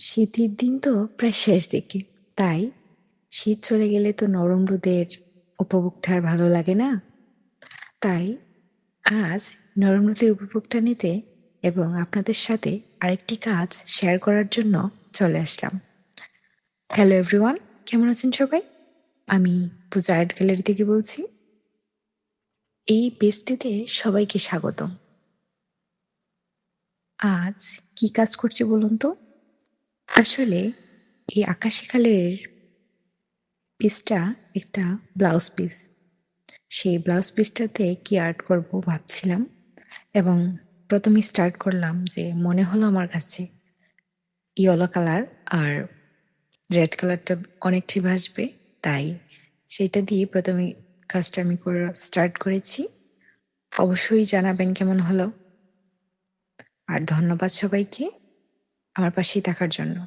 শীতের দিন তো প্রায় শেষ দিকে, তাই শীত চলে গেলে তো নরম রোদের উপভোগটা আর ভালো লাগে না। তাই আজ নরম রোদের উপভোগটা নিতে এবং আপনাদের সাথে আরেকটি কাজ শেয়ার করার জন্য চলে আসলাম। হ্যালো এভরিওয়ান, কেমন আছেন সবাই? আমি পূজা আর্ট গ্যালারি থেকে বলছি। এই পেজটিতে সবাইকে স্বাগতম। আজ কি কাজ করছি বলুন তো? আসলে এই আকাশি কালারের পিসটা একটা ব্লাউজ পিস। সেই ব্লাউজ পিসটাতে কি আর্ট করব ভাবছিলাম, এবং প্রথমে স্টার্ট করলাম যে মনে হলো আমার কাছে ইয়েলো কালার আর রেড কালারটা অনেকটি ভাসবে, তাই সেটা দিয়ে প্রথমে কাজটা আমি করে স্টার্ট করেছি। অবশ্যই জানাবেন কেমন হলো। আর ধন্যবাদ সবাইকে আমার পাশেই থাকার জন্য।